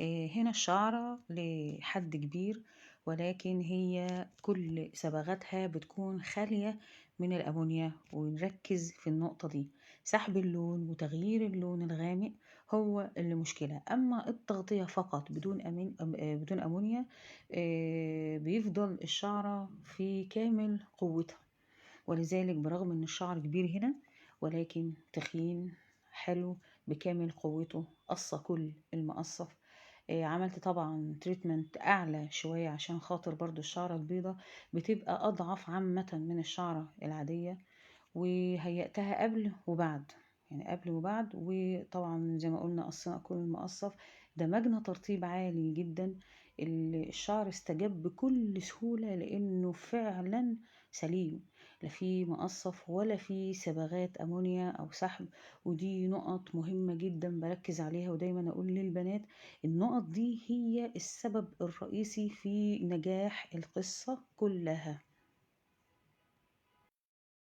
هنا الشعرة لحد كبير، ولكن هي كل صبغاتها بتكون خالية من الأمونيا، ونركز في النقطة دي. سحب اللون وتغيير اللون الغامق هو اللي مشكلة، أما التغطية فقط بدون بدون أمونيا بيفضل الشعرة في كامل قوتها. ولذلك برغم ان الشعر كبير هنا، ولكن تخين حلو بكامل قوته، قصة كل المقصف. عملت طبعا تريتمنت اعلى شوية عشان خاطر برضو الشعرة البيضة بتبقى اضعف عامة من الشعرة العادية. وهيأتها قبل وبعد، يعني قبل وبعد. وطبعا زي ما قلنا قصنا كل المقصف، دمجنا ترطيب عالي جدا. الشعر استجاب بكل سهولة لأنه فعلا سليم، لا في مقصف ولا في صبغات أمونيا أو سحب. ودي نقط مهمة جدا بركز عليها، ودايما أقول للبنات النقط دي هي السبب الرئيسي في نجاح القصة كلها.